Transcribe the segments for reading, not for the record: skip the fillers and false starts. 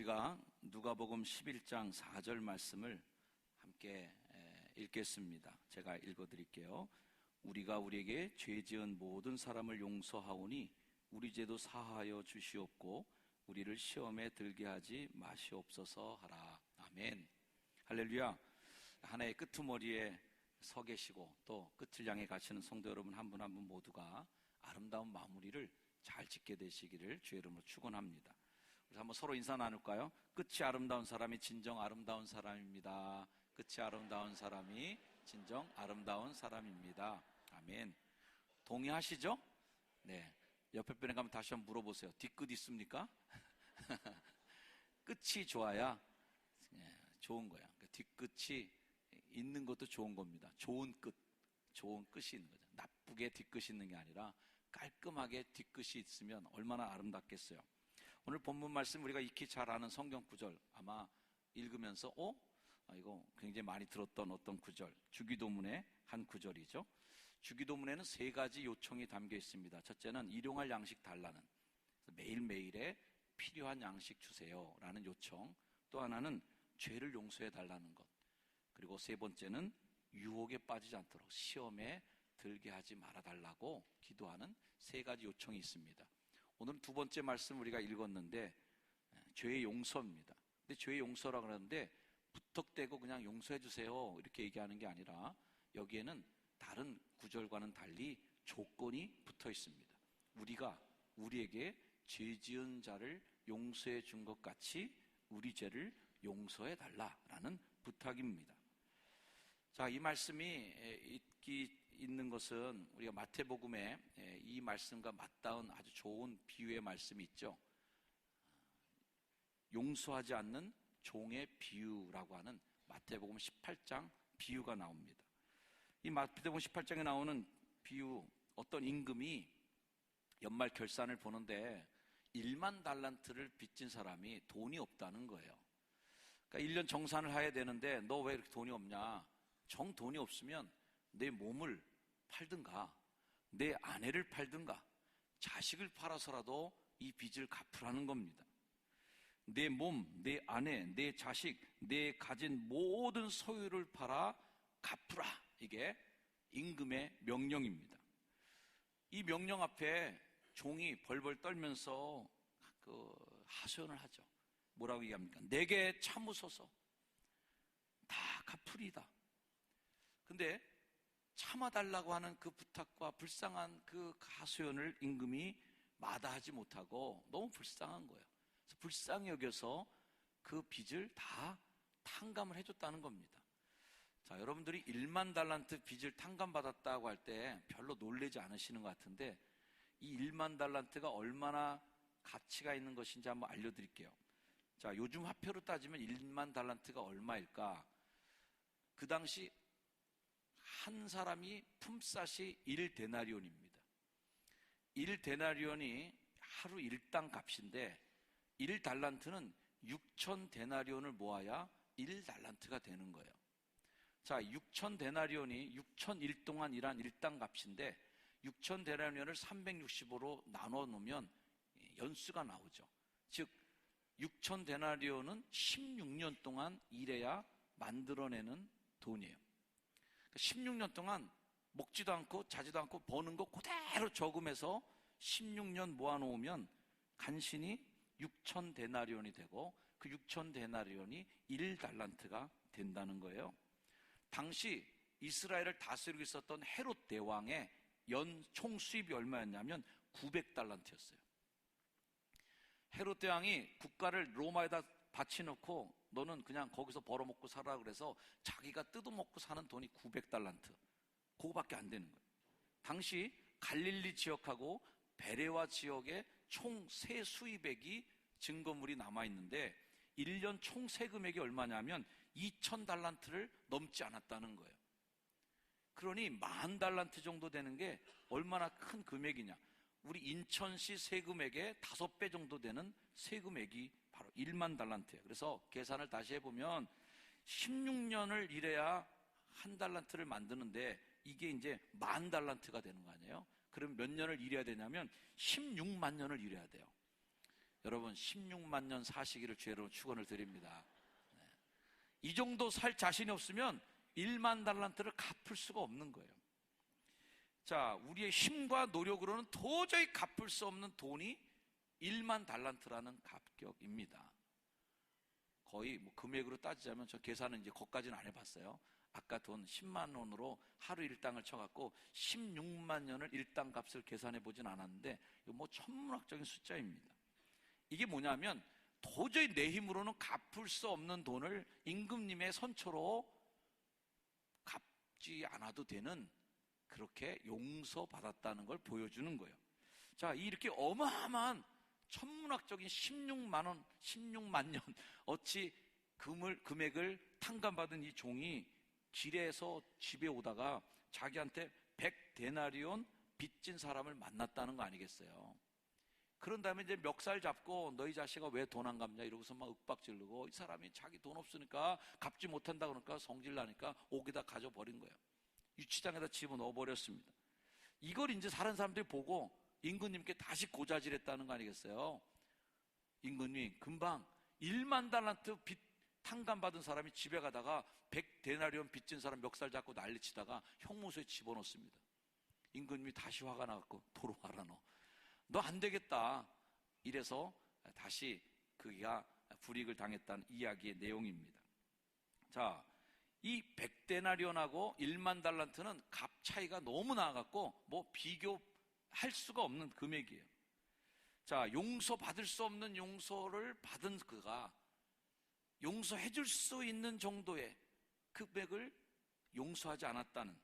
우리가 누가복음 11장 4절 말씀을 함께 읽겠습니다. 제가 읽어드릴게요. 우리가 우리에게 죄 지은 모든 사람을 용서하오니 우리 죄도 사하여 주시옵고 우리를 시험에 들게 하지 마시옵소서 하라. 아멘. 할렐루야. 한 해의 끄트머리에 서 계시고 또 끝을 향해 가시는 성도 여러분 한 분 한 분 모두가 아름다운 마무리를 잘 짓게 되시기를 주의 이름으로 축원합니다. 그래서 한번 서로 인사 나눌까요? 끝이 아름다운 사람이 진정 아름다운 사람입니다. 끝이 아름다운 사람이 진정 아름다운 사람입니다. 아멘. 동의하시죠? 네. 옆에 분에 가면 다시 한번 물어보세요. 뒤끝 있습니까? 끝이 좋아야 좋은 거야. 뒤끝이 있는 것도 좋은 겁니다. 좋은 끝이 있는 거죠. 나쁘게 뒤끝이 있는 게 아니라 깔끔하게 뒤끝이 있으면 얼마나 아름답겠어요. 오늘 본문 말씀 우리가 익히 잘 아는 성경 구절 아마 읽으면서 이거 굉장히 많이 들었던 어떤 구절, 주기도문의 한 구절이죠. 주기도문에는 세 가지 요청이 담겨 있습니다. 첫째는 일용할 양식 달라는, 매일매일에 필요한 양식 주세요라는 요청. 또 하나는 죄를 용서해 달라는 것. 그리고 세 번째는 유혹에 빠지지 않도록 시험에 들게 하지 말아달라고 기도하는 세 가지 요청이 있습니다. 오늘은 두 번째 말씀 우리가 읽었는데 죄의 용서입니다. 근데 죄의 용서라고 하는데 부탁대고 그냥 용서해 주세요 이렇게 얘기하는 게 아니라 여기에는 다른 구절과는 달리 조건이 붙어 있습니다. 우리가 우리에게 죄 지은 자를 용서해 준 것 같이 우리 죄를 용서해 달라라는 부탁입니다. 자, 이 말씀이 있는 것은 우리가 마태복음에 이 말씀과 맞닿은 아주 좋은 비유의 말씀이 있죠. 용서하지 않는 종의 비유라고 하는 마태복음 18장 비유가 나옵니다. 이 마태복음 18장에 나오는 비유, 어떤 임금이 연말 결산을 보는데 1만 달란트를 빚진 사람이 돈이 없다는 거예요. 그러니까 1년 정산을 해야 되는데 너 왜 이렇게 돈이 없냐? 정 돈이 없으면 내 몸을 팔든가 내 아내를 팔든가 자식을 팔아서라도 이 빚을 갚으라는 겁니다. 내 몸, 내 아내, 내 자식, 내 가진 모든 소유를 팔아 갚으라. 이게 임금의 명령입니다. 이 명령 앞에 종이 벌벌 떨면서 하소연을 하죠. 뭐라고 얘기합니까? 내게 참으소서. 다 갚으리다. 근데 참아달라고 하는 그 부탁과 불쌍한 그 하소연을 임금이 마다하지 못하고 너무 불쌍한 거예요. 그래서 불쌍히 여겨서 그 빚을 다 탕감을 해줬다는 겁니다. 자, 여러분들이 1만 달란트 빚을 탕감받았다고 할 때 별로 놀라지 않으시는 것 같은데 이 1만 달란트가 얼마나 가치가 있는 것인지 한번 알려드릴게요. 자, 요즘 화폐로 따지면 1만 달란트가 얼마일까? 그 당시 한 사람이 품삯이 1데나리온입니다. 1데나리온이 하루 일당 값인데 1달란트는 6,000데나리온을 모아야 1달란트가 되는 거예요. 자, 6,000데나리온이 6,001 동안 일한 일당 값인데 6,000데나리온을 365로 나눠 놓으면 연수가 나오죠. 즉 6,000데나리온은 16년 동안 일해야 만들어내는 돈이에요. 16년 동안 먹지도 않고 자지도 않고 버는 거 그대로 저금해서 16년 모아놓으면 간신히 6,000데나리온이 되고 그 6,000데나리온이 1달란트가 된다는 거예요. 당시 이스라엘을 다스리고 있었던 헤롯 대왕의 연 총 수입이 얼마였냐면 900달란트였어요. 헤롯 대왕이 국가를 로마에다 바치놓고 너는 그냥 거기서 벌어먹고 살아 그래서 자기가 뜯어먹고 사는 돈이 900달란트. 그거밖에 안 되는 거예요. 당시 갈릴리 지역하고 베레와 지역의 총 세수입액이 증거물이 남아있는데 1년 총 세금액이 얼마냐면 2,000달란트를 넘지 않았다는 거예요. 그러니 10,000달란트 정도 되는 게 얼마나 큰 금액이냐. 우리 인천시 세금액의 5배 정도 되는 세금액이 바로 1만 달란트예요. 그래서 계산을 다시 해보면 16년을 일해야 1달란트를 만드는데 이게 이제 10,000달란트가 되는 거 아니에요? 그럼 몇 년을 일해야 되냐면 16만 년을 일해야 돼요. 여러분 16만 년 사시기를 주의로 축원을 드립니다. 이 정도 살 자신이 없으면 1만 달란트를 갚을 수가 없는 거예요. 자, 우리의 힘과 노력으로는 도저히 갚을 수 없는 돈이 1만 달란트라는 가격입니다. 거의 뭐 금액으로 따지자면, 저 계산은 이제 거기까지는 안 해봤어요. 아까 돈 10만 원으로 하루 일당을 쳐갖고 16만 년을 일당 값을 계산해 보진 않았는데, 이거 뭐 천문학적인 숫자입니다. 이게 뭐냐면 도저히 내 힘으로는 갚을 수 없는 돈을 임금님의 선처로 갚지 않아도 되는, 그렇게 용서받았다는 걸 보여주는 거예요. 자, 이렇게 어마어마한 천문학적인 16만 원, 16만 년 어치 금액을 탕감받은 이 종이 길에서 집에 오다가 자기한테 100데나리온 빚진 사람을 만났다는 거 아니겠어요? 그런 다음에 이제 멱살 잡고 너희 자식아 왜 돈 안 갚냐 이러고서 막 윽박지르고, 이 사람이 자기 돈 없으니까 갚지 못한다 그러니까 성질 나니까 옥에다 가져버린 거예요. 유치장에다 집어넣어 버렸습니다. 이걸 이제 다른 사람들이 보고 임금님께 다시 고자질했다는 거 아니겠어요? 임금님, 금방 1만 달란트 빚 탕감받은 사람이 집에 가다가 100데나리온 빚진 사람 멱살 잡고 난리치다가 형무소에 집어넣습니다. 임금님이 다시 화가 나갖고 도로 와라 너 안 되겠다 이래서 다시 그가 불이익을 당했다는 이야기의 내용입니다. 자, 이 100데나리온하고 1만 달란트는 값 차이가 너무 나갖고 뭐 비교할 수가 없는 금액이에요. 자, 용서받을 수 없는 용서를 받은 그가 용서해 줄 수 있는 정도의 금액을 용서하지 않았다는,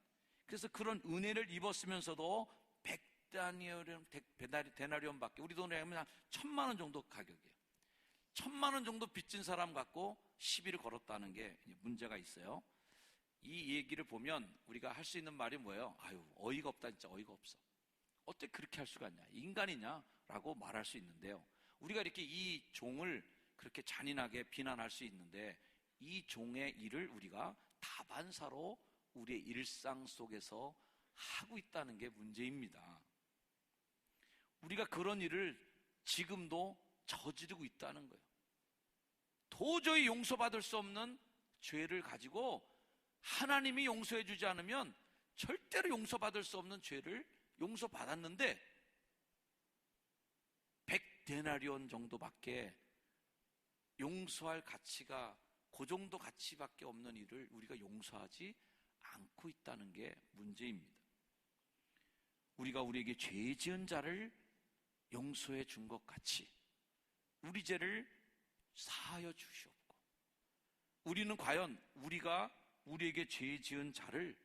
그래서 그런 은혜를 입었으면서도 100데나리온 밖에, 우리 돈으로 하면 한 1,000만 원 정도 가격이에요. 1,000만 원 정도 빚진 사람 갖고 시비를 걸었다는 게 문제가 있어요. 이 얘기를 보면 우리가 할 수 있는 말이 뭐예요? 아유, 어이가 없다, 진짜 어이가 없어. 어떻게 그렇게 할 수가 있냐? 인간이냐? 라고 말할 수 있는데요. 우리가 이렇게 이 종을 그렇게 잔인하게 비난할 수 있는데, 이 종의 일을 우리가 다반사로 우리의 일상 속에서 하고 있다는 게 문제입니다. 우리가 그런 일을 지금도 저지르고 있다는 거예요. 도저히 용서받을 수 없는 죄를 가지고 하나님이 용서해 주지 않으면 절대로 용서받을 수 없는 죄를 용서받았는데 100데나리온 정도밖에 용서할 가치가, 그 정도 가치밖에 없는 일을 우리가 용서하지 않고 있다는 게 문제입니다. 우리가 우리에게 죄 지은 자를 용서해 준 것 같이 우리 죄를 사하여 주시옵고, 우리는 과연 우리가 우리에게 죄 지은 자를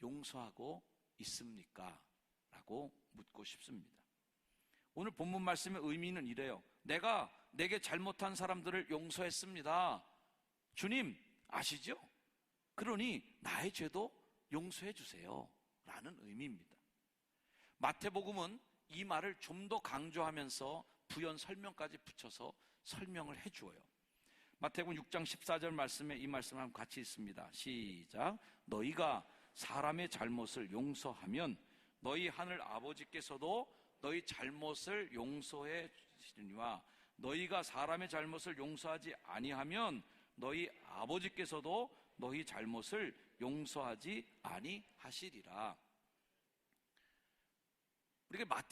용서하고 있습니까? 라고 묻고 싶습니다. 오늘 본문 말씀의 의미는 이래요. 내가 내게 잘못한 사람들을 용서했습니다. 주님 아시죠? 그러니 나의 죄도 용서해 주세요 라는 의미입니다. 마태복음은 이 말을 좀 더 강조하면서 부연 설명까지 붙여서 설명을 해주어요. 마태복음 6장 14절 말씀에 이 말씀을 한번 같이 읽습니다. 시작. 너희가 사람의 잘못을 용서하면 너희 하늘 아버지께서도 너희 잘못을 용서해 주시니와 너희가 사람의 잘못을 용서하지 아니하면 너희 아버지께서도 너희 잘못을 용서하지 아니하시리라. 우리가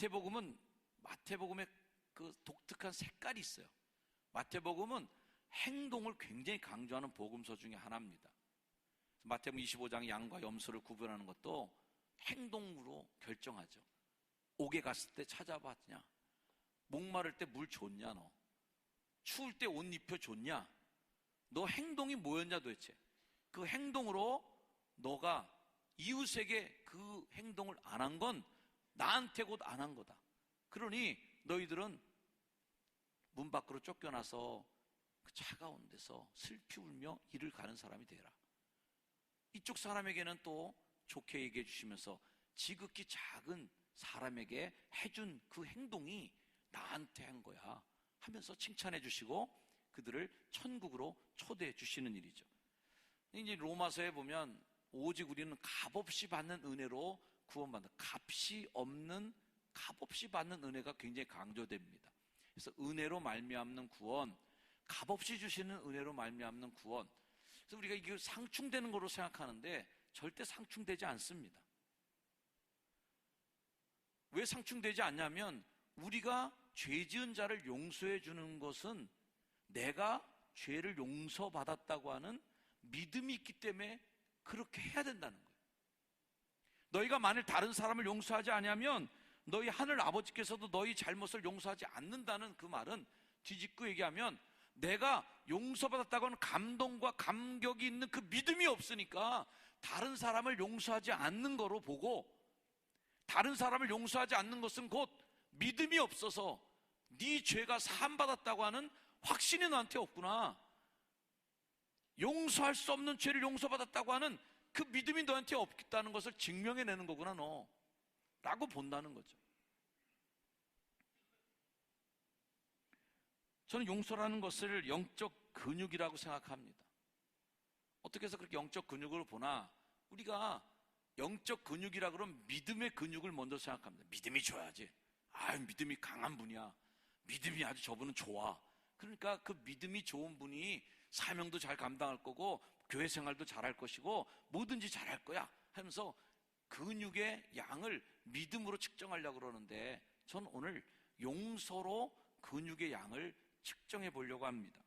마태복음의 그 독특한 색깔이 있어요. 마태복음은 행동을 굉장히 강조하는 복음서 중에 하나입니다. 마태복음 25장 양과 염소를 구분하는 것도 행동으로 결정하죠. 옥에 갔을 때 찾아봤냐? 목마를 때 물 줬냐? 너 추울 때 옷 입혀줬냐? 너 행동이 뭐였냐 도대체? 그 행동으로 너가 이웃에게 그 행동을 안 한 건 나한테 곧 안 한 거다. 그러니 너희들은 문 밖으로 쫓겨나서 그 차가운 데서 슬피 울며 일을 가는 사람이 되라. 이쪽 사람에게는 또 좋게 얘기해 주시면서 지극히 작은 사람에게 해준 그 행동이 나한테 한 거야 하면서 칭찬해 주시고 그들을 천국으로 초대해 주시는 일이죠. 이제 로마서에 보면 오직 우리는 값없이 받는 은혜로 구원받는, 값없이 받는 은혜가 굉장히 강조됩니다. 그래서 은혜로 말미암는 구원, 값없이 주시는 은혜로 말미암는 구원. 그래서 우리가 이게 상충되는 거로 생각하는데 절대 상충되지 않습니다. 왜 상충되지 않냐면 우리가 죄 지은 자를 용서해 주는 것은 내가 죄를 용서받았다고 하는 믿음이 있기 때문에 그렇게 해야 된다는 거예요. 너희가 만일 다른 사람을 용서하지 않으면 너희 하늘 아버지께서도 너희 잘못을 용서하지 않는다는 그 말은 뒤집고 얘기하면 내가 용서받았다고 하는 감동과 감격이 있는 그 믿음이 없으니까 다른 사람을 용서하지 않는 거로 보고, 다른 사람을 용서하지 않는 것은 곧 믿음이 없어서 네 죄가 사함받았다고 하는 확신이 너한테 없구나, 용서할 수 없는 죄를 용서받았다고 하는 그 믿음이 너한테 없다는 것을 증명해내는 거구나 너 라고 본다는 거죠. 저는 용서라는 것을 영적 근육이라고 생각합니다. 어떻게 해서 그렇게 영적 근육으로 보나, 우리가 영적 근육이라 그러면 믿음의 근육을 먼저 생각합니다. 믿음이 좋아야지, 믿음이 강한 분이야, 믿음이 아주 저분은 좋아. 그러니까 그 믿음이 좋은 분이 사명도 잘 감당할 거고 교회 생활도 잘할 것이고 뭐든지 잘할 거야 하면서 근육의 양을 믿음으로 측정하려고 그러는데, 전 오늘 용서로 근육의 양을 측정해 보려고 합니다.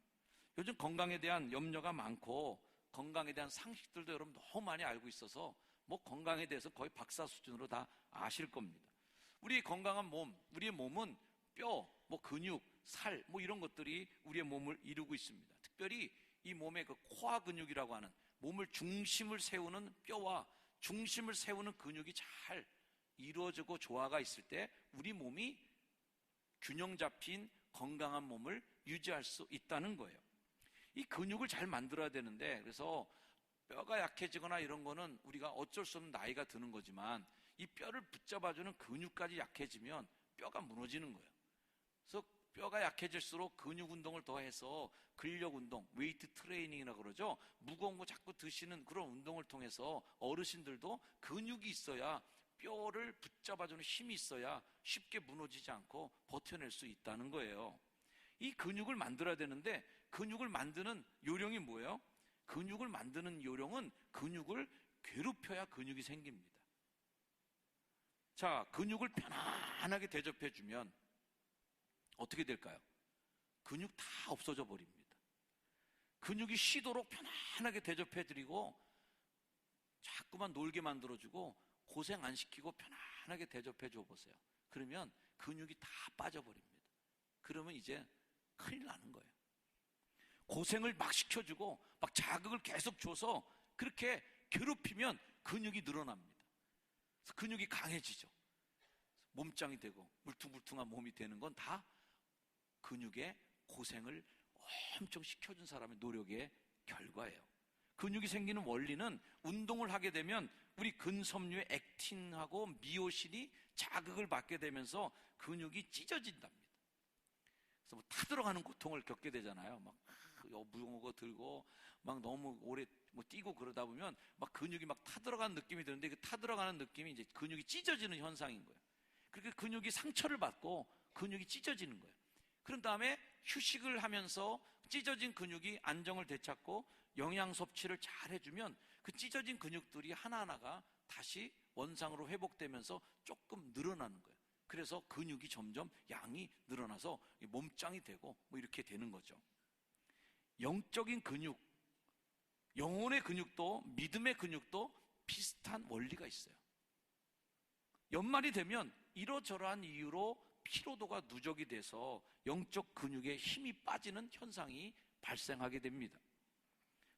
요즘 건강에 대한 염려가 많고 건강에 대한 상식들도 여러분 너무 많이 알고 있어서 뭐 건강에 대해서 거의 박사 수준으로 다 아실 겁니다. 우리의 건강한 몸, 우리의 몸은 뼈, 뭐 근육, 살, 뭐 이런 것들이 우리의 몸을 이루고 있습니다. 특별히 이 몸의 그 코어 근육이라고 하는 몸을 중심을 세우는 뼈와 중심을 세우는 근육이 잘 이루어지고 조화가 있을 때 우리 몸이 균형 잡힌 건강한 몸을 유지할 수 있다는 거예요. 이 근육을 잘 만들어야 되는데, 그래서 뼈가 약해지거나 이런 거는 우리가 어쩔 수 없는 나이가 드는 거지만 이 뼈를 붙잡아주는 근육까지 약해지면 뼈가 무너지는 거예요. 그래서 뼈가 약해질수록 근육 운동을 더해서 근력 운동, 웨이트 트레이닝이라고 그러죠. 무거운 거 자꾸 드시는 그런 운동을 통해서 어르신들도 근육이 있어야, 뼈를 붙잡아주는 힘이 있어야 쉽게 무너지지 않고 버텨낼 수 있다는 거예요. 이 근육을 만들어야 되는데 근육을 만드는 요령이 뭐예요? 근육을 만드는 요령은 근육을 괴롭혀야 근육이 생깁니다. 자, 근육을 편안하게 대접해주면 어떻게 될까요? 근육 다 없어져 버립니다. 근육이 쉬도록 편안하게 대접해드리고 자꾸만 놀게 만들어주고 고생 안 시키고 편안하게 대접해줘 보세요. 그러면 근육이 다 빠져버립니다. 그러면 이제 큰일 나는 거예요. 고생을 막 시켜주고 막 자극을 계속 줘서 그렇게 괴롭히면 근육이 늘어납니다. 그래서 근육이 강해지죠. 몸짱이 되고 물퉁물퉁한 몸이 되는 건 다 근육에 고생을 엄청 시켜준 사람의 노력의 결과예요. 근육이 생기는 원리는 운동을 하게 되면 우리 근섬유의 액틴하고 미오신이 자극을 받게 되면서 근육이 찢어진답니다. 그래서 뭐 타들어가는 고통을 겪게 되잖아요. 막 무거운 거 들고 막 너무 오래 뭐 뛰고 그러다 보면 막 근육이 막 타들어가는 느낌이 드는데 그 타들어가는 느낌이 이제 근육이 찢어지는 현상인 거예요. 그렇게 근육이 상처를 받고 근육이 찢어지는 거예요. 그런 다음에 휴식을 하면서 찢어진 근육이 안정을 되찾고 영양 섭취를 잘 해주면 그 찢어진 근육들이 하나하나가 다시 원상으로 회복되면서 조금 늘어나는 거예요. 그래서 근육이 점점 양이 늘어나서 몸짱이 되고 뭐 이렇게 되는 거죠. 영적인 근육, 영혼의 근육도 믿음의 근육도 비슷한 원리가 있어요. 연말이 되면 이러저러한 이유로 피로도가 누적이 돼서 영적 근육에 힘이 빠지는 현상이 발생하게 됩니다.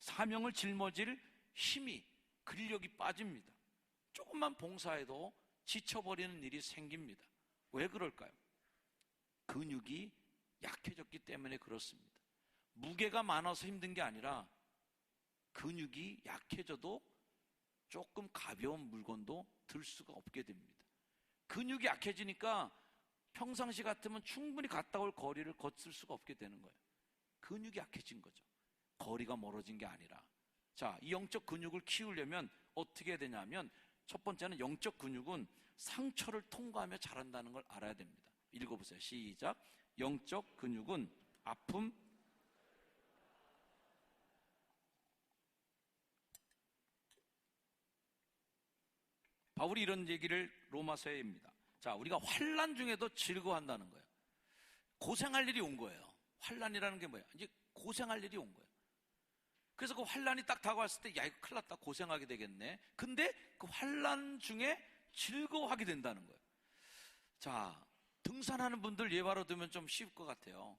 사명을 짊어질 힘이, 근력이 빠집니다. 조금만 봉사해도 지쳐버리는 일이 생깁니다. 왜 그럴까요? 근육이 약해졌기 때문에 그렇습니다. 무게가 많아서 힘든 게 아니라 근육이 약해져도 조금 가벼운 물건도 들 수가 없게 됩니다. 근육이 약해지니까 평상시 같으면 충분히 갔다 올 거리를 걷을 수가 없게 되는 거예요. 근육이 약해진 거죠. 거리가 멀어진 게 아니라. 자, 이 영적 근육을 키우려면 어떻게 해야 되냐면 첫 번째는 영적 근육은 상처를 통과하며 자란다는 걸 알아야 됩니다. 읽어보세요. 시작. 영적 근육은 아픔, 바울이 이런 얘기를 로마서에 합니다. 자, 우리가 환난 중에도 즐거워한다는 거예요. 고생할 일이 온 거예요. 환난이라는 게 뭐야? 이제 고생할 일이 온 거예요. 그래서 그 환난이 딱 다가왔을 때, 야, 이거 큰일 났다. 고생하게 되겠네. 근데 그 환난 중에 즐거워하게 된다는 거예요. 자, 등산하는 분들 예화로 들면 좀 쉬울 것 같아요.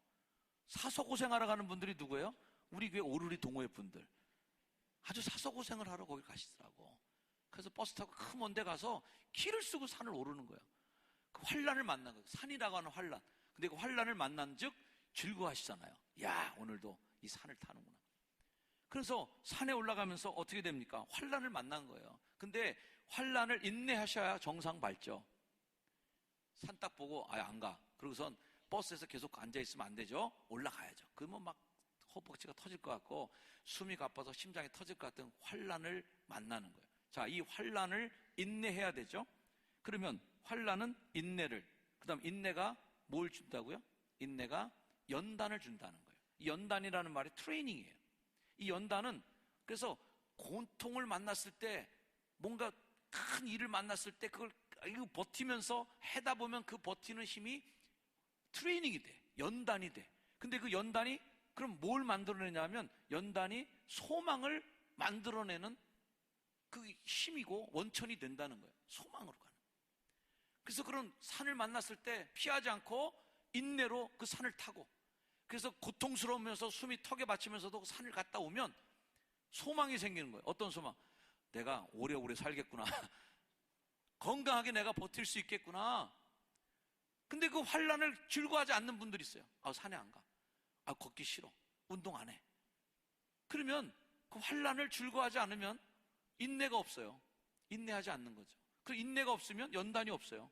사서 고생하러 가는 분들이 누구예요? 우리 교회 오르리 동호회 분들. 아주 사서 고생을 하러 거기 가시더라고. 그래서 버스 타고 큰 먼 데 가서 길을 쓰고 산을 오르는 거예요. 그 환난을 만난 거예요. 산이라고 하는 환난. 근데 그 환난을 만난 즉 즐거워하시잖아요. 야, 오늘도 이 산을 타는구나. 그래서 산에 올라가면서 어떻게 됩니까? 환난을 만난 거예요. 근데 환난을 인내하셔야 정상 밟죠. 산 딱 보고 안 가. 그러고선 버스에서 계속 앉아있으면 안 되죠. 올라가야죠. 그러면 막 허벅지가 터질 것 같고 숨이 가빠서 심장이 터질 것 같은 환난을 만나는 거예요. 자, 이 환난을 인내해야 되죠. 그러면 환난은 인내를, 그 다음 인내가 뭘 준다고요? 인내가 연단을 준다는 거예요. 이 연단이라는 말이 트레이닝이에요. 이 연단은 그래서 고통을 만났을 때, 뭔가 큰 일을 만났을 때 그걸 버티면서 해다 보면 그 버티는 힘이 트레이닝이 돼. 연단이 돼. 근데 그 연단이 그럼 뭘 만들어내냐면 연단이 소망을 만들어내는 그 힘이고 원천이 된다는 거예요. 소망으로 가는. 그래서 그런 산을 만났을 때 피하지 않고 인내로 그 산을 타고, 그래서 고통스러우면서 숨이 턱에 받치면서도 산을 갔다 오면 소망이 생기는 거예요. 어떤 소망? 내가 오래오래 살겠구나. 건강하게 내가 버틸 수 있겠구나. 근데 그 환난을 즐거워하지 않는 분들이 있어요. 산에 안 가. 걷기 싫어. 운동 안 해. 그러면 그 환난을 즐거워하지 않으면 인내가 없어요. 인내하지 않는 거죠. 그 인내가 없으면 연단이 없어요.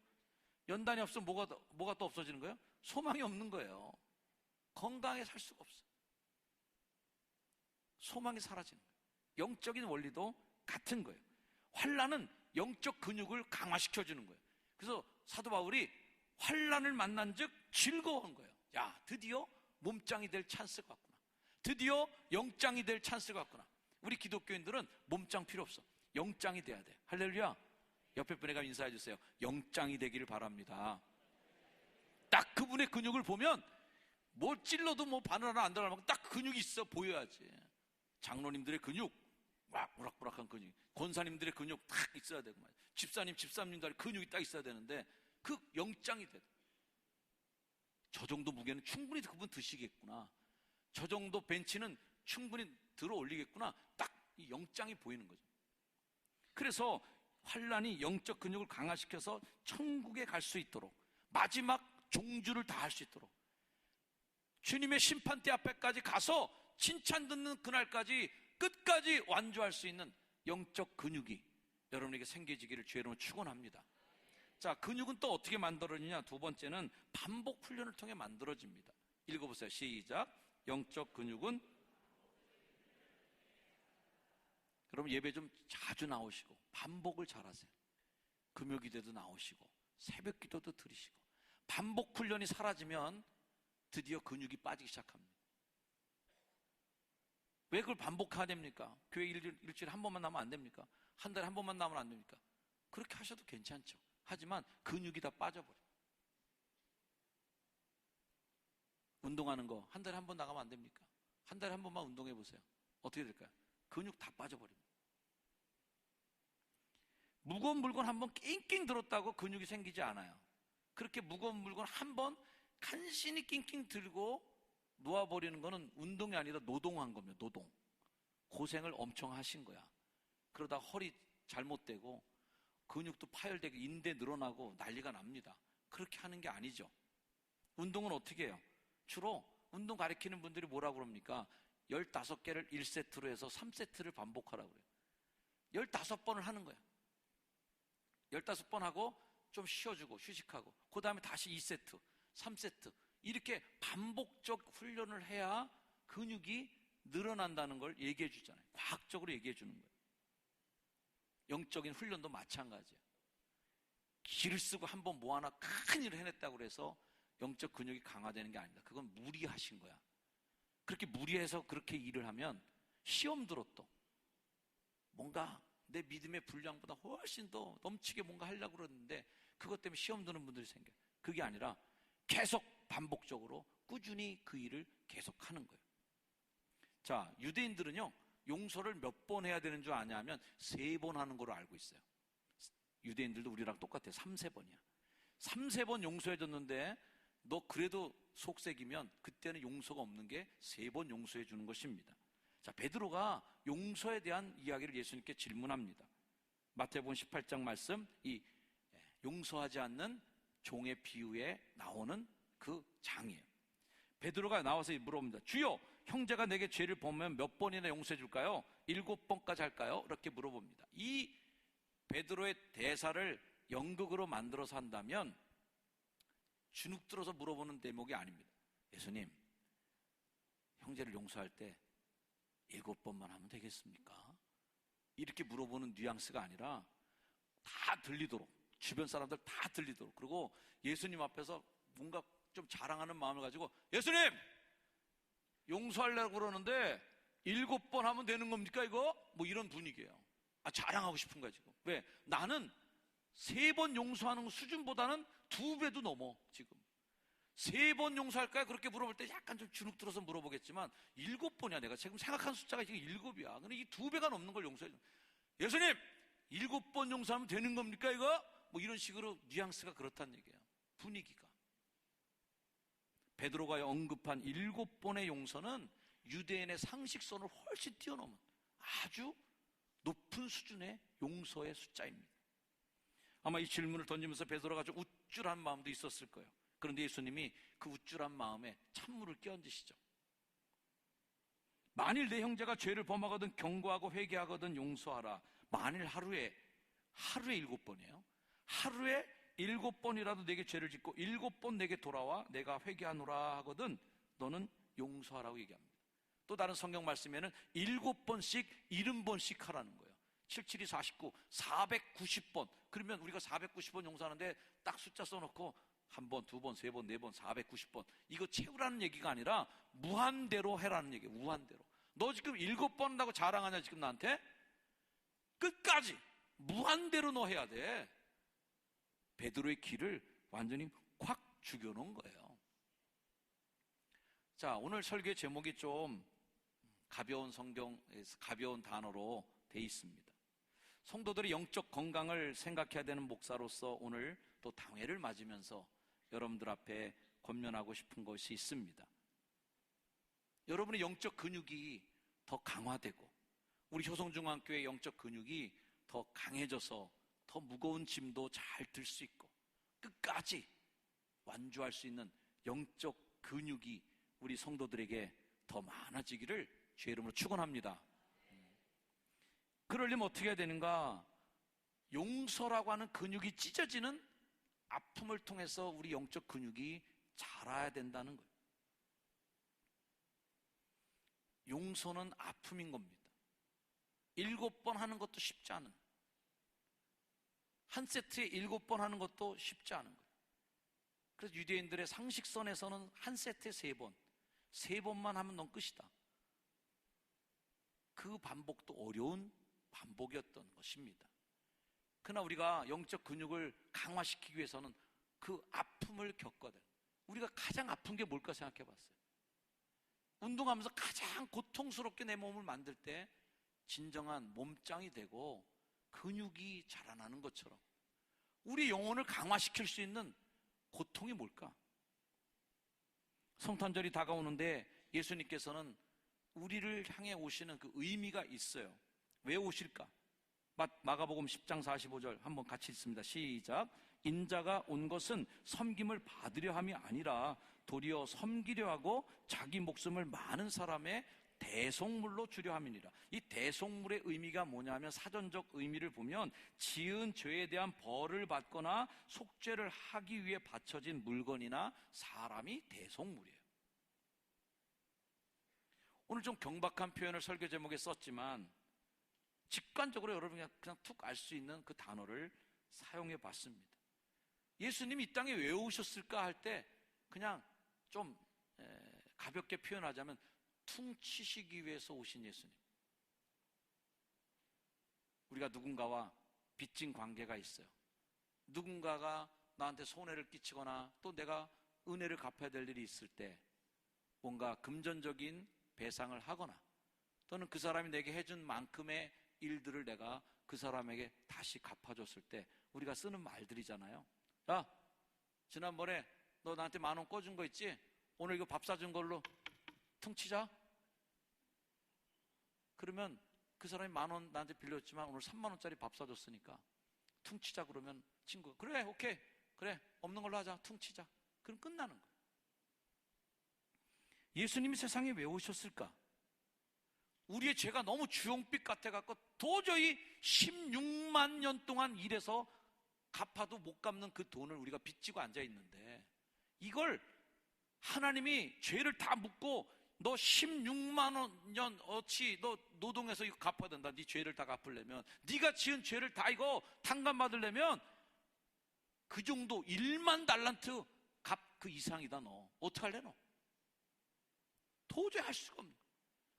연단이 없으면 뭐가 또 없어지는 거예요? 소망이 없는 거예요. 건강하게 살 수가 없어요. 소망이 사라지는 거예요. 영적인 원리도 같은 거예요. 환난은 영적 근육을 강화시켜주는 거예요. 그래서 사도 바울이 환난을 만난 즉 즐거워한 거예요. 야, 드디어 몸짱이 될 찬스가 왔구나. 드디어 영짱이 될 찬스가 왔구나. 우리 기독교인들은 몸짱 필요 없어. 영짱이 돼야 돼. 할렐루야. 옆에 분에게 인사해 주세요. 영짱이 되기를 바랍니다. 딱 그분의 근육을 보면 뭐 찔러도 뭐 바늘하나 안 들어가고 딱 근육이 있어 보여야지. 장로님들의 근육, 막 우락부락한 근육, 권사님들의 근육 딱 있어야 되고 말이야. 집사님들 근육이 딱 있어야 되는데 그 영짱이 돼. 저 정도 무게는 충분히 그분 드시겠구나. 저 정도 벤치는 충분히 들어 올리겠구나. 딱 이 영짱이 보이는 거죠. 그래서 환난이 영적 근육을 강화시켜서 천국에 갈 수 있도록, 마지막 종주를 다할 수 있도록, 주님의 심판대 앞에까지 가서 칭찬 듣는 그날까지 끝까지 완주할 수 있는 영적 근육이 여러분에게 생겨지기를 주의 이름으로 축원합니다. 자, 근육은 또 어떻게 만들어지냐? 두 번째는 반복 훈련을 통해 만들어집니다. 읽어보세요. 시작. 영적 근육은, 여러분 예배 좀 자주 나오시고 반복을 잘하세요. 금요기도도 나오시고 새벽 기도도 들으시고 반복 훈련이 사라지면 드디어 근육이 빠지기 시작합니다. 왜 그걸 반복해야 됩니까? 교회 일주일에 한 번만 나오면 안 됩니까? 한 달에 한 번만 나오면 안 됩니까? 그렇게 하셔도 괜찮죠. 하지만 근육이 다 빠져버려요. 운동하는 거 한 달에 한 번 나가면 안 됩니까? 한 달에 한 번만 운동해 보세요. 어떻게 될까요? 근육 다 빠져버립니다. 무거운 물건 한 번 낑낑 들었다고 근육이 생기지 않아요. 그렇게 무거운 물건 한 번 간신히 낑낑 들고 놓아버리는 거는 운동이 아니라 노동한 겁니다. 노동. 고생을 엄청 하신 거야. 그러다 허리 잘못되고 근육도 파열되고 인대 늘어나고 난리가 납니다. 그렇게 하는 게 아니죠. 운동은 어떻게 해요? 주로 운동 가르치는 분들이 뭐라고 그럽니까? 15개를 1세트로 해서 3세트를 반복하라고 그래요. 15번을 하는 거야. 15번 하고 좀 쉬어주고 휴식하고 그 다음에 다시 2세트, 3세트 이렇게 반복적 훈련을 해야 근육이 늘어난다는 걸 얘기해 주잖아요. 과학적으로 얘기해 주는 거예요. 영적인 훈련도 마찬가지예요. 기를 쓰고 한번 뭐 하나 큰 일을 해냈다고 해서 영적 근육이 강화되는 게 아닙니다. 그건 무리하신 거야. 그렇게 무리해서 그렇게 일을 하면 시험 들었도 뭔가 내 믿음의 분량보다 훨씬 더 넘치게 뭔가 하려고 그러는데 그것 때문에 시험 드는 분들이 생겨요. 그게 아니라 계속 반복적으로 꾸준히 그 일을 계속하는 거예요. 자, 유대인들은요, 용서를 몇 번 해야 되는 줄 아냐 하면 3번 하는 걸로 알고 있어요. 유대인들도 우리랑 똑같아요. 3, 4번이야. 3, 4번 용서해줬는데 너 그래도 속색이면 그때는 용서가 없는 게 3번 용서해 주는 것입니다. 자, 베드로가 용서에 대한 이야기를 예수님께 질문합니다. 마태복음 18장 말씀, 이 용서하지 않는 종의 비유에 나오는 그 장이에요. 베드로가 나와서 물어봅니다. 주여, 형제가 내게 죄를 범하면 몇 번이나 용서해 줄까요? 7번까지 할까요? 이렇게 물어봅니다. 이 베드로의 대사를 연극으로 만들어서 한다면 주눅 들어서 물어보는 대목이 아닙니다. 예수님, 형제를 용서할 때 7번만 하면 되겠습니까? 이렇게 물어보는 뉘앙스가 아니라 다 들리도록, 주변 사람들 다 들리도록, 그리고 예수님 앞에서 뭔가 좀 자랑하는 마음을 가지고, 예수님! 용서하려고 그러는데 7번 하면 되는 겁니까 이거? 뭐 이런 분위기예요. 자랑하고 싶은 거야 지금. 왜? 나는 3번 용서하는 수준보다는 2배도 넘어 지금. 3번 용서할까요? 그렇게 물어볼 때 약간 좀 주눅 들어서 물어보겠지만 7번이야. 내가 지금 생각한 숫자가 지금 7이야. 근데 이 2배가 넘는 걸 용서해 줘. 예수님! 7번 용서하면 되는 겁니까 이거? 뭐 이런 식으로 뉘앙스가 그렇다는 얘기예요. 분위기가. 베드로가 언급한 7번의 용서는 유대인의 상식선을 훨씬 뛰어넘은 아주 높은 수준의 용서의 숫자입니다. 아마 이 질문을 던지면서 베드로가 좀 우쭐한 마음도 있었을 거예요. 그런데 예수님이 그 우쭐한 마음에 찬물을 끼얹으시죠. 만일 내 형제가 죄를 범하거든 경고하고 회개하거든 용서하라. 만일 하루에 7번이에요. 하루에 7번이라도 내게 죄를 짓고 7번 내게 돌아와 내가 회개하노라 하거든 너는 용서하라고 얘기합니다. 또 다른 성경 말씀에는 7번씩 70번씩 하라는 거예요. 7, 7이 49, 490번. 그러면 우리가 490번 용서하는데 딱 숫자 써놓고 1번, 2번, 3번, 4번, 490번 이거 채우라는 얘기가 아니라 무한대로 해라는 얘기예요. 무한대로. 너 지금 7번 한다고 자랑하냐 지금 나한테? 끝까지 무한대로 너 해야 돼. 베드로의 길을 완전히 콱 죽여놓은 거예요. 자, 오늘 설교의 제목이 좀 가벼운 성경에서 가벼운 단어로 돼 있습니다. 성도들의 영적 건강을 생각해야 되는 목사로서 오늘 또 당회를 맞으면서 여러분들 앞에 권면하고 싶은 것이 있습니다. 여러분의 영적 근육이 더 강화되고 우리 효성중앙교회 영적 근육이 더 강해져서 더 무거운 짐도 잘 들 수 있고 끝까지 완주할 수 있는 영적 근육이 우리 성도들에게 더 많아지기를 주의 이름으로 축원합니다. 그러려면 어떻게 해야 되는가? 용서라고 하는 근육이 찢어지는 아픔을 통해서 우리 영적 근육이 자라야 된다는 거예요. 용서는 아픔인 겁니다. 7번 하는 것도 쉽지 않은, 한 세트에 7번 하는 것도 쉽지 않은 거예요. 그래서 유대인들의 상식선에서는 한 세트에 3번, 3번만 하면 넌 끝이다. 그 반복도 어려운 반복이었던 것입니다. 그러나 우리가 영적 근육을 강화시키기 위해서는 그 아픔을 겪거든. 우리가 가장 아픈 게 뭘까 생각해 봤어요. 운동하면서 가장 고통스럽게 내 몸을 만들 때 진정한 몸짱이 되고 근육이 자라나는 것처럼 우리 영혼을 강화시킬 수 있는 고통이 뭘까? 성탄절이 다가오는데 예수님께서는 우리를 향해 오시는 그 의미가 있어요. 왜 오실까? 마가복음 10장 45절 한번 같이 읽습니다. 시작. 인자가 온 것은 섬김을 받으려 함이 아니라 도리어 섬기려 하고 자기 목숨을 많은 사람의 대속물로 주려 함이니라. 이 대속물의 의미가 뭐냐면 사전적 의미를 보면 지은 죄에 대한 벌을 받거나 속죄를 하기 위해 바쳐진 물건이나 사람이 대속물이에요. 오늘 좀 경박한 표현을 설교 제목에 썼지만 직관적으로 여러분이 그냥 툭 알 수 있는 그 단어를 사용해 봤습니다. 예수님이 이 땅에 왜 오셨을까 할 때 그냥 좀 가볍게 표현하자면 퉁치시기 위해서 오신 예수님. 우리가 누군가와 빚진 관계가 있어요. 누군가가 나한테 손해를 끼치거나 또 내가 은혜를 갚아야 될 일이 있을 때 뭔가 금전적인 배상을 하거나 또는 그 사람이 내게 해준 만큼의 일들을 내가 그 사람에게 다시 갚아줬을 때 우리가 쓰는 말들이잖아요. 야, 지난번에 너 나한테 10,000원 꿔준 거 있지? 오늘 이거 밥 사준 걸로 퉁치자? 그러면 그 사람이 10,000원 나한테 빌렸지만 오늘 30,000원짜리 밥 사줬으니까 퉁치자 그러면 친구가 그래, 오케이, 그래, 없는 걸로 하자, 퉁치자. 그럼 끝나는 거예요. 예수님이 세상에 왜 오셨을까? 우리의 죄가 너무 주홍빛 같아갖고 도저히 16만 년 동안 일해서 갚아도 못 갚는 그 돈을 우리가 빚지고 앉아있는데 이걸 하나님이 죄를 다 묻고 너 16만 년 어치 너 노동해서 이거 갚아야 된다. 네 죄를 다 갚으려면, 네가 지은 죄를 다 이거 탕감받으려면 그 정도 1만 달란트 값 그 이상이다. 너 어떡할래 너? 도저히 할 수가 없는 거야.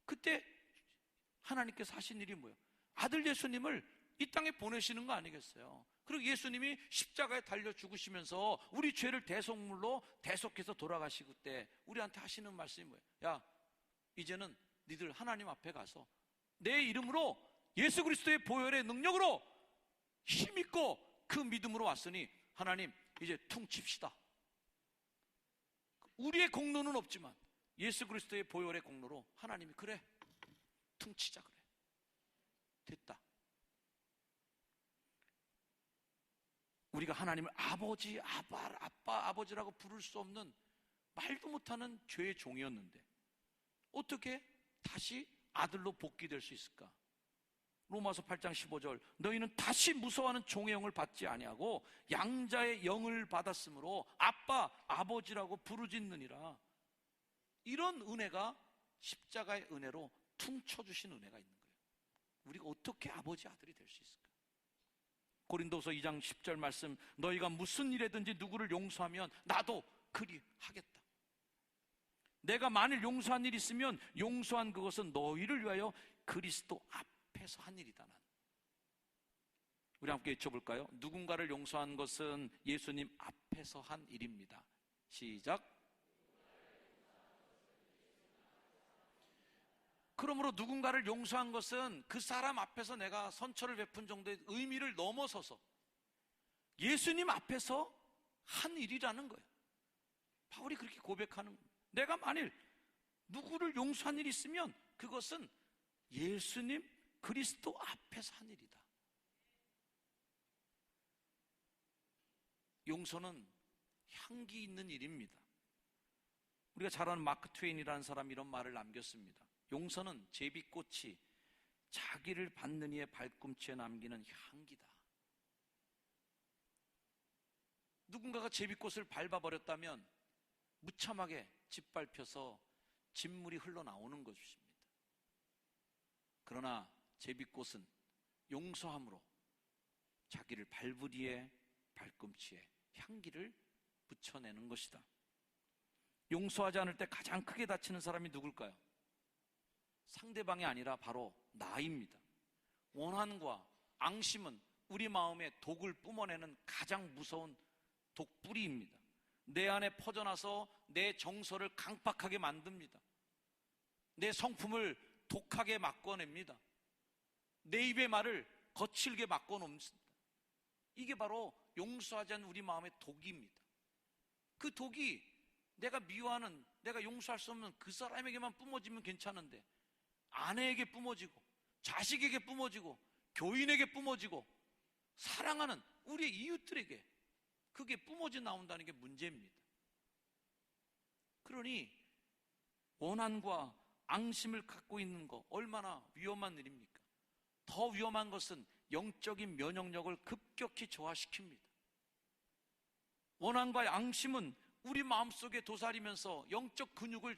그때 하나님께서 하신 일이 뭐예요? 아들 예수님을 이 땅에 보내시는 거 아니겠어요? 그리고 예수님이 십자가에 달려 죽으시면서 우리 죄를 대속물로 대속해서 돌아가시고 때 우리한테 하시는 말씀이 뭐예요? 야, 이제는 니들 하나님 앞에 가서 내 이름으로 예수 그리스도의 보혈의 능력으로 힘있고 그 믿음으로 왔으니 하나님 이제 퉁칩시다. 우리의 공로는 없지만 예수 그리스도의 보혈의 공로로 하나님이 그래 퉁치자 그래. 됐다. 우리가 하나님을 아버지, 아빠, 아버지라고 부를 수 없는 말도 못하는 죄의 종이었는데 어떻게 다시 아들로 복귀될 수 있을까? 로마서 8장 15절 너희는 다시 무서워하는 종의 영을 받지 아니하고 양자의 영을 받았으므로 아빠, 아버지라고 부르짖느니라. 이런 은혜가 십자가의 은혜로 퉁쳐주신 은혜가 있는 거예요. 우리가 어떻게 아버지, 아들이 될 수 있을까? 고린도서 2장 10절 말씀 너희가 무슨 일에든지 누구를 용서하면 나도 그리 하겠다. 내가 만일 용서한 일이 있으면 용서한 그것은 너희를 위하여 그리스도 앞에서 한 일이다. 난. 우리 함께 외쳐볼까요? 누군가를 용서한 것은 예수님 앞에서 한 일입니다. 시작. 그러므로 누군가를 용서한 것은 그 사람 앞에서 내가 선처를 베푼 정도의 의미를 넘어서서 예수님 앞에서 한 일이라는 거예요. 바울이 그렇게 고백하는 거예요. 내가 만일 누구를 용서한 일이 있으면 그것은 예수님 그리스도 앞에서 한 일이다. 용서는 향기 있는 일입니다. 우리가 잘 아는 마크 트웨인이라는 사람이 이런 말을 남겼습니다. 용서는 제비꽃이 자기를 받는 이의 발꿈치에 남기는 향기다. 누군가가 제비꽃을 밟아버렸다면 무참하게 짓밟혀서 진물이 흘러나오는 것입니다. 그러나 제비꽃은 용서함으로 자기를 밟은 이의 발꿈치에 향기를 붙여내는 것이다. 용서하지 않을 때 가장 크게 다치는 사람이 누굴까요? 상대방이 아니라 바로 나입니다. 원한과 앙심은 우리 마음에 독을 뿜어내는 가장 무서운 독뿌리입니다. 내 안에 퍼져나서 내 정서를 강팍하게 만듭니다. 내 성품을 독하게 바꿔냅니다. 내 입의 말을 거칠게 바꿔놓습니다. 이게 바로 용서하지 않는 우리 마음의 독입니다. 그 독이 내가 미워하는, 내가 용서할 수 없는 그 사람에게만 뿜어지면 괜찮은데 아내에게 뿜어지고 자식에게 뿜어지고 교인에게 뿜어지고 사랑하는 우리의 이웃들에게 그게 뿜어져 나온다는 게 문제입니다. 그러니 원한과 앙심을 갖고 있는 거 얼마나 위험한 일입니까? 더 위험한 것은 영적인 면역력을 급격히 저하시킵니다. 원한과 앙심은 우리 마음속에 도사리면서 영적 근육을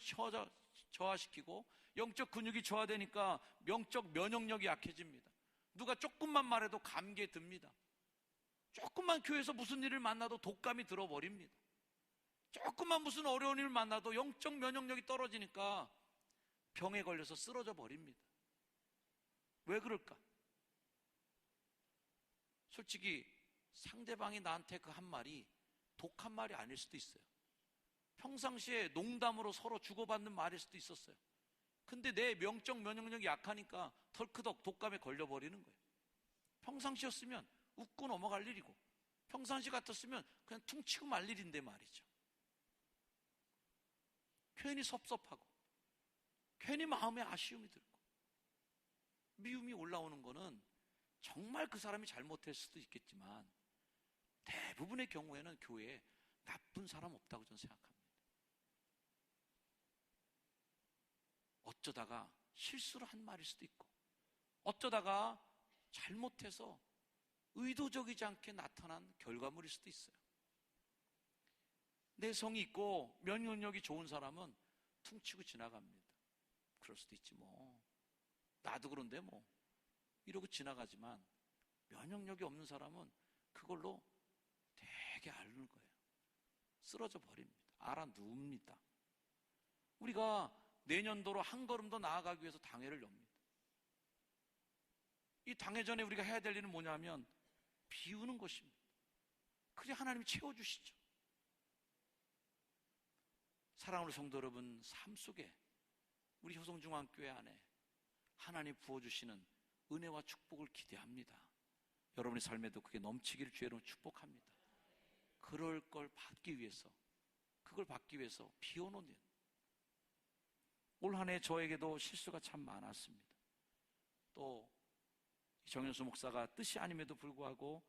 저하시키고 영적 근육이 저하되니까 영적 면역력이 약해집니다. 누가 조금만 말해도 감기에 듭니다. 조금만 교회에서 무슨 일을 만나도 독감이 들어버립니다. 조금만 무슨 어려운 일을 만나도 영적 면역력이 떨어지니까 병에 걸려서 쓰러져 버립니다. 왜 그럴까? 솔직히 상대방이 나한테 그 한 말이 독한 말이 아닐 수도 있어요. 평상시에 농담으로 서로 주고받는 말일 수도 있었어요. 근데 내 명적 면역력이 약하니까 덜크덕 독감에 걸려버리는 거예요. 평상시였으면 웃고 넘어갈 일이고, 평상시 같았으면 그냥 퉁치고 말 일인데 말이죠. 괜히 섭섭하고, 괜히 마음에 아쉬움이 들고, 미움이 올라오는 거는 정말 그 사람이 잘못했을 수도 있겠지만 대부분의 경우에는 교회에 나쁜 사람 없다고 저는 생각합니다. 어쩌다가 실수로 한 말일 수도 있고, 어쩌다가 잘못해서 의도적이지 않게 나타난 결과물일 수도 있어요. 내성이 있고 면역력이 좋은 사람은 퉁치고 지나갑니다. 그럴 수도 있지 뭐, 나도 그런데 뭐, 이러고 지나가지만 면역력이 없는 사람은 그걸로 되게 앓는 거예요. 쓰러져 버립니다. 알아눕니다. 우리가 내년도로 한 걸음 더 나아가기 위해서 당회를 엽니다. 이 당회 전에 우리가 해야 될 일은 뭐냐면 비우는 것입니다. 그래 하나님이 채워주시죠. 사랑하는 성도 여러분, 삶 속에 우리 효성중앙교회 안에 하나님 부어주시는 은혜와 축복을 기대합니다. 여러분의 삶에도 그게 넘치기를 주의로 축복합니다. 그럴 걸 받기 위해서, 그걸 받기 위해서 비워놓는, 올 한 해 저에게도 실수가 참 많았습니다. 또 정현수 목사가 뜻이 아님에도 불구하고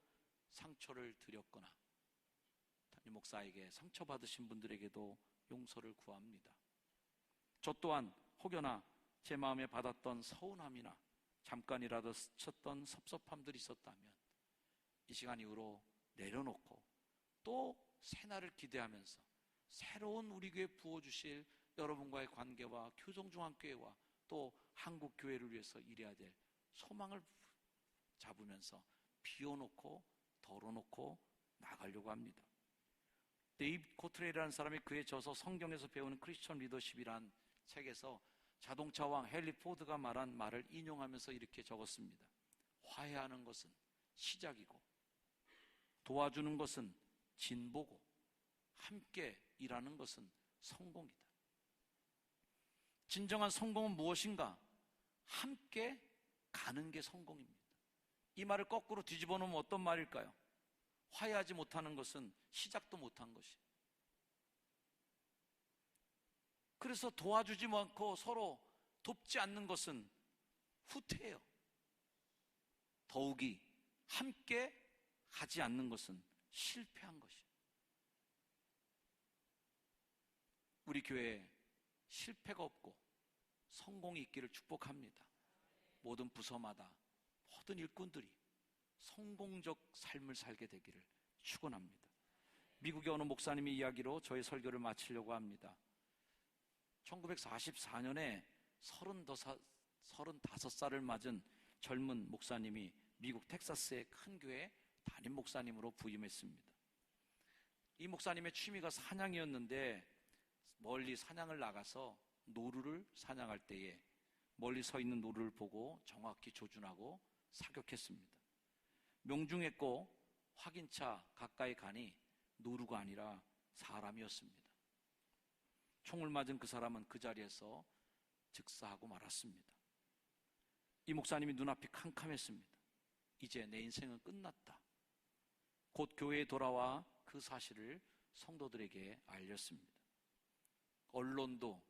상처를 드렸거나 담임 목사에게 상처받으신 분들에게도 용서를 구합니다. 저 또한 혹여나 제 마음에 받았던 서운함이나 잠깐이라도 스쳤던 섭섭함들이 있었다면 이 시간 이후로 내려놓고 또 새날을 기대하면서 새로운 우리 교회에 부어주실 여러분과의 관계와 효성중앙교회와 또 한국교회를 위해서 일해야 될 소망을 잡으면서 비워놓고 덜어놓고 나가려고 합니다. 데이브 코트레이라는 사람이 그에 져서 성경에서 배우는 크리스천 리더십이란 책에서 자동차 왕 헨리 포드가 말한 말을 인용하면서 이렇게 적었습니다. 화해하는 것은 시작이고, 도와주는 것은 진보고, 함께 일하는 것은 성공이다. 진정한 성공은 무엇인가? 함께 가는 게 성공입니다. 이 말을 거꾸로 뒤집어 놓으면 어떤 말일까요? 화해하지 못하는 것은 시작도 못한 것이. 그래서 도와주지 않고 서로 돕지 않는 것은 후퇴예요. 더욱이 함께 가지 않는 것은 실패한 것이에요. 우리 교회에 실패가 없고 성공이 있기를 축복합니다. 모든 부서마다 모든 일꾼들이 성공적 삶을 살게 되기를 축원합니다. 미국의 어느 목사님의 이야기로 저의 설교를 마치려고 합니다. 1944년에 35살을 맞은 젊은 목사님이 미국 텍사스의 큰 교회 담임 목사님으로 부임했습니다. 이 목사님의 취미가 사냥이었는데 멀리 사냥을 나가서 노루를 사냥할 때에 멀리 서 있는 노루를 보고 정확히 조준하고 사격했습니다. 명중했고 확인차 가까이 가니 노루가 아니라 사람이었습니다. 총을 맞은 그 사람은 그 자리에서 즉사하고 말았습니다. 이 목사님이 눈앞이 캄캄했습니다. 이제 내 인생은 끝났다. 곧 교회에 돌아와 그 사실을 성도들에게 알렸습니다. 언론도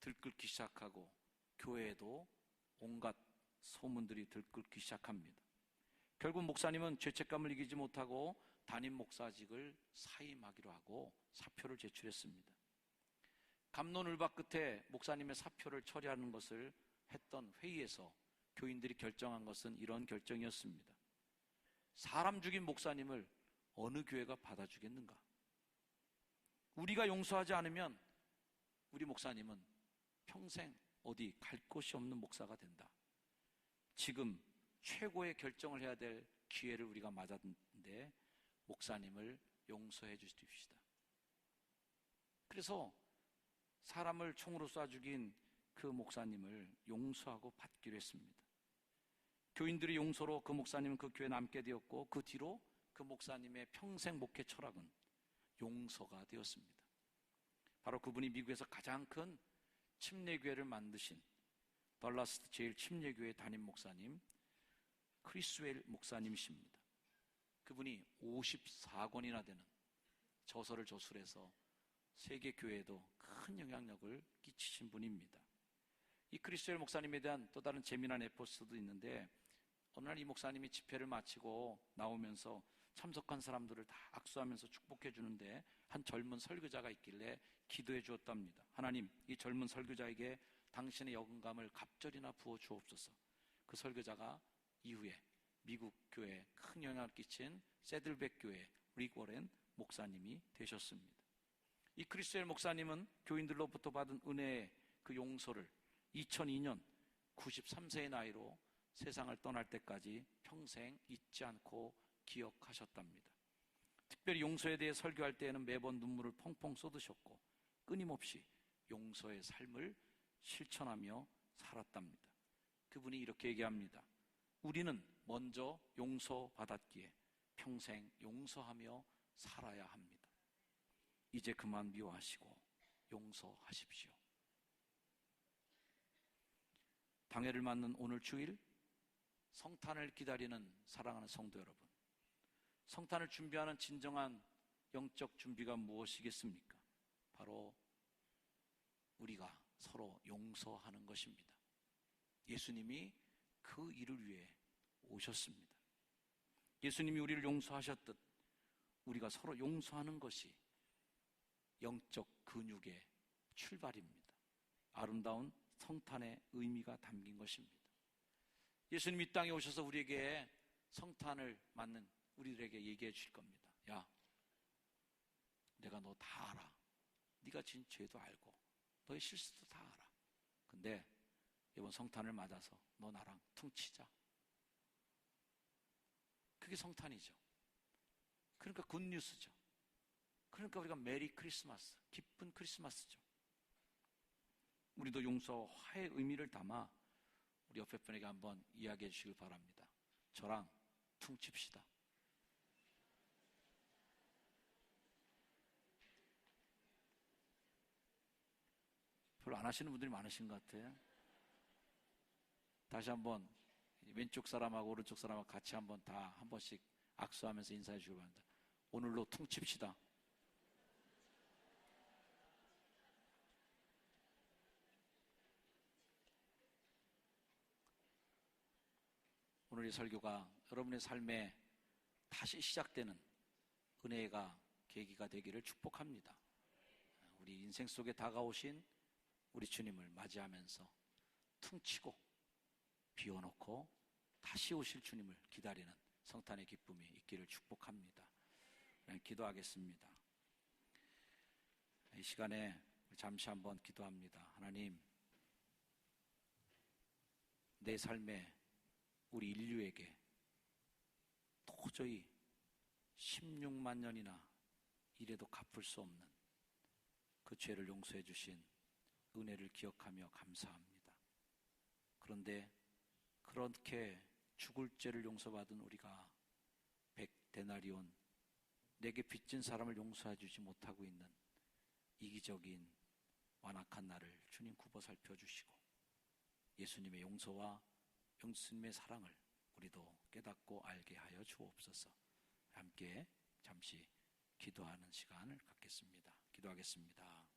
들끓기 시작하고 교회에도 온갖 소문들이 들끓기 시작합니다. 결국 목사님은 죄책감을 이기지 못하고 담임 목사직을 사임하기로 하고 사표를 제출했습니다. 갑론을박 끝에 목사님의 사표를 처리하는 것을 했던 회의에서 교인들이 결정한 것은 이런 결정이었습니다. 사람 죽인 목사님을 어느 교회가 받아주겠는가? 우리가 용서하지 않으면 우리 목사님은 평생 어디 갈 곳이 없는 목사가 된다. 지금 최고의 결정을 해야 될 기회를 우리가 맞았는데 목사님을 용서해 주십시다. 그래서 사람을 총으로 쏴 죽인 그 목사님을 용서하고 받기로 했습니다. 교인들의 용서로 그 목사님은 그 교회에 남게 되었고, 그 뒤로 그 목사님의 평생 목회 철학은 용서가 되었습니다. 바로 그분이 미국에서 가장 큰 침례교회를 만드신 덜라스 제일 침례교회 담임 목사님 크리스웰 목사님이십니다. 그분이 54권이나 되는 저서를 저술해서 세계 교회에도 큰 영향력을 끼치신 분입니다. 이 크리스웰 목사님에 대한 또 다른 재미난 에피소드도 있는데, 어느 날 이 목사님이 집회를 마치고 나오면서 참석한 사람들을 다 악수하면서 축복해 주는데, 한 젊은 설교자가 있길래 기도해 주었답니다. 하나님, 이 젊은 설교자에게 당신의 영감을 갑절이나 부어 주옵소서. 그 설교자가 이후에 미국 교회에 큰 영향을 끼친 세들백 교회 릭 워렌 목사님이 되셨습니다. 이 크리스웰 목사님은 교인들로부터 받은 은혜의 그 용서를 2002년 93세의 나이로 세상을 떠날 때까지 평생 잊지 않고 기억하셨답니다. 특별히 용서에 대해 설교할 때에는 매번 눈물을 펑펑 쏟으셨고, 끊임없이 용서의 삶을 실천하며 살았답니다. 그분이 이렇게 얘기합니다. 우리는 먼저 용서받았기에 평생 용서하며 살아야 합니다. 이제 그만 미워하시고 용서하십시오. 당회를 맞는 오늘 주일, 성탄을 기다리는 사랑하는 성도 여러분, 성탄을 준비하는 진정한 영적 준비가 무엇이겠습니까? 바로 우리가 서로 용서하는 것입니다. 예수님이 그 일을 위해 오셨습니다. 예수님이 우리를 용서하셨듯 우리가 서로 용서하는 것이 영적 근육의 출발입니다. 아름다운 성탄의 의미가 담긴 것입니다. 예수님이 이 땅에 오셔서 우리에게 성탄을 맞는 우리들에게 얘기해 주실 겁니다. 야, 내가 너 다 알아. 네가 진 죄도 알고 너의 실수도 다 알아. 근데 이번 성탄을 맞아서 너 나랑 퉁치자. 그게 성탄이죠. 그러니까 굿뉴스죠. 그러니까 우리가 메리 크리스마스, 기쁜 크리스마스죠. 우리도 용서와 화해의 의미를 담아 우리 옆에 분에게 한번 이야기해 주시길 바랍니다. 저랑 퉁칩시다. 별로 안 하시는 분들이 많으신 것 같아요. 다시 한번 왼쪽 사람하고 오른쪽 사람하고 같이 한번 다 한 번씩 악수하면서 인사해 주시기 바랍니다. 오늘로 퉁칩시다. 오늘 이 설교가 여러분의 삶에 다시 시작되는 은혜가 계기가 되기를 축복합니다. 우리 인생 속에 다가오신 우리 주님을 맞이하면서 퉁치고 비워놓고 다시 오실 주님을 기다리는 성탄의 기쁨이 있기를 축복합니다. 기도하겠습니다. 이 시간에 잠시 한번 기도합니다. 하나님, 내 삶에 우리 인류에게 도저히 16만 년이나 이래도 갚을 수 없는 그 죄를 용서해 주신 은혜를 기억하며 감사합니다. 그런데 그렇게 죽을 죄를 용서받은 우리가 100데나리온, 내게 빚진 사람을 용서해 주지 못하고 있는 이기적인 완악한 나를 주님 굽어 살펴주시고, 예수님의 용서와 예수님의 사랑을 우리도 깨닫고 알게 하여 주옵소서. 함께 잠시 기도하는 시간을 갖겠습니다. 기도하겠습니다.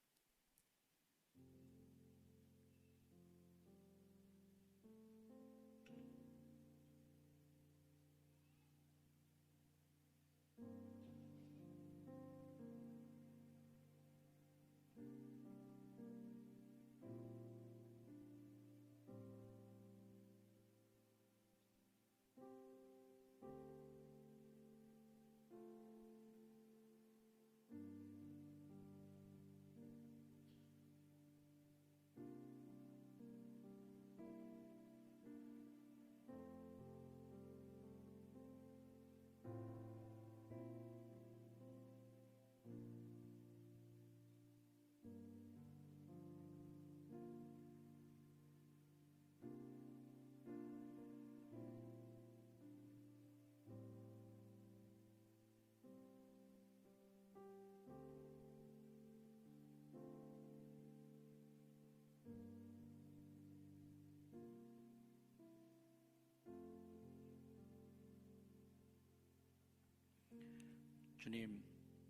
주님,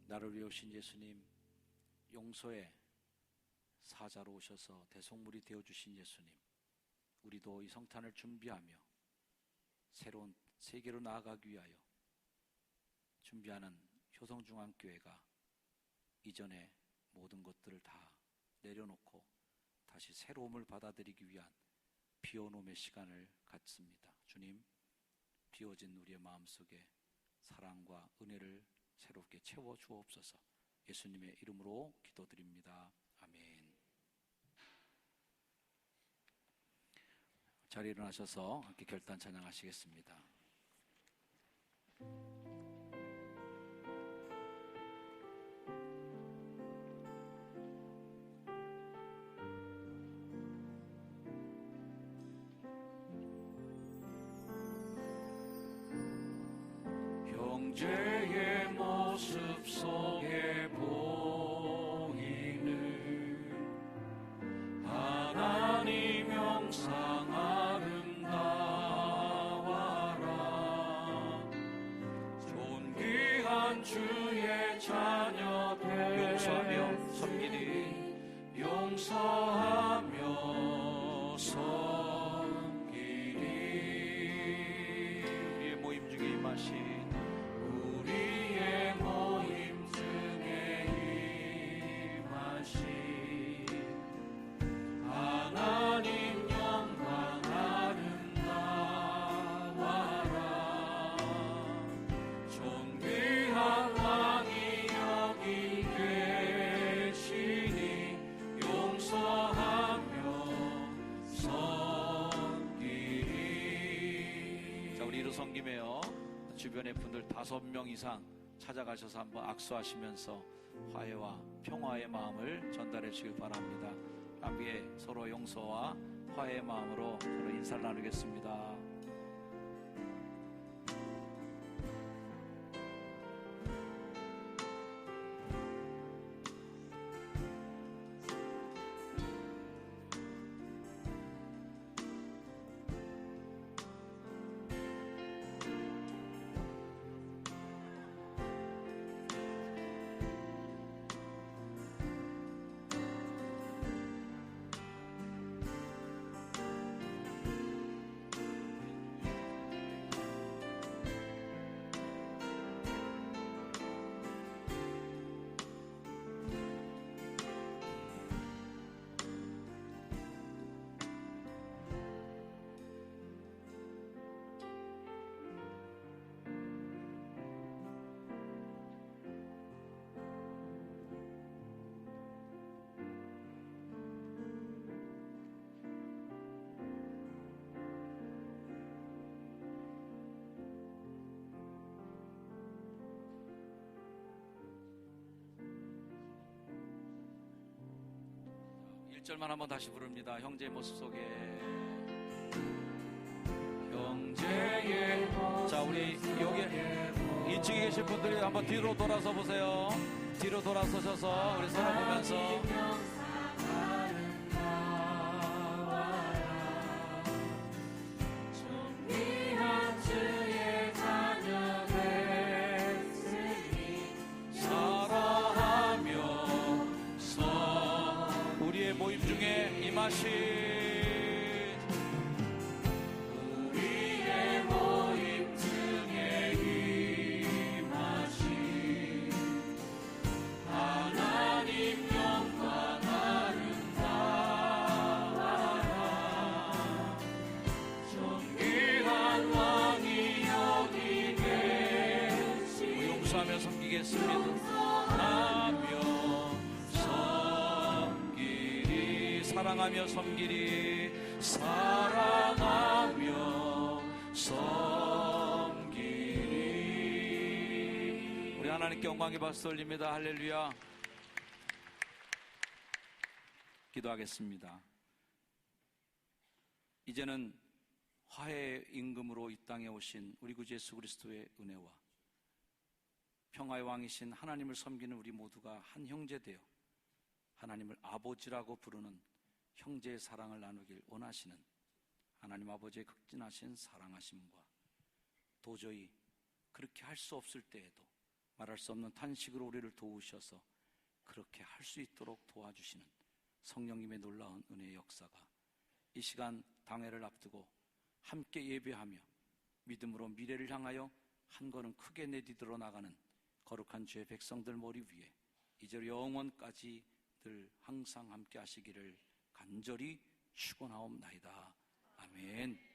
나를 위해 오신 예수님, 용서의 사자로 오셔서 대속물이 되어주신 예수님, 우리도 이 성탄을 준비하며 새로운 세계로 나아가기 위하여 준비하는 효성중앙교회가 이전의 모든 것들을 다 내려놓고 다시 새로움을 받아들이기 위한 비워놓음의 시간을 갖습니다. 주님, 비워진 우리의 마음속에 사랑과 은혜를 새롭게 채워 주옵소서. 예수님의 이름으로 기도드립니다. 아멘. 자리에 일어나셔서 함께 결단 찬양하시겠습니다. 형제의 모습 속에 보이는 하나님 형상 아름다워라. 존귀한 주의 자녀 되 용서하며 섬기리, 용서하며 섬기리. 우리의 모임 중에 임하신 하나님 영광 아름다워라. 존귀한 왕이 여기 계시니 용서하며 섬기리. 자, 우리 이루 섬기며요. 주변의 분들 5명 이상 찾아가셔서 한번 악수하시면서 화해와 평화의 마음을 전달해 주시길 바랍니다. 함께 서로 용서와 화해의 마음으로 서로 인사를 나누겠습니다. 절만 한번 다시 부릅니다. 형제의 모습 속에 형제의 모습. 자, 우리 여기 2층에 계신 분들이 한번 뒤로 돌아서 보세요. 뒤로 돌아서셔서 우리 서로 보면서 모임 중에 임하신 우리의 모임 중에 임하신 하나님 영광 아름다워라. 존귀한 왕이 여기 계시니 용서하며 섬기겠습니다. 사랑하며 섬기리, 사랑하며 섬기리. 우리 하나님께 영광의 박수 올립니다. 할렐루야. 기도하겠습니다. 이제는 화해의 임금으로 이 땅에 오신 우리 구주 예수 그리스도의 은혜와 평화의 왕이신 하나님을 섬기는 우리 모두가 한 형제 되어 하나님을 아버지라고 부르는 형제의 사랑을 나누길 원하시는 하나님 아버지의 극진하신 사랑하심과 도저히 그렇게 할 수 없을 때에도 말할 수 없는 탄식으로 우리를 도우셔서 그렇게 할 수 있도록 도와주시는 성령님의 놀라운 은혜의 역사가 이 시간 당회를 앞두고 함께 예배하며 믿음으로 미래를 향하여 한 걸음 크게 내디들어 나가는 거룩한 주의 백성들 머리 위에 이제 영원까지 늘 항상 함께 하시기를 간절히 축원하옵나이다. 아멘.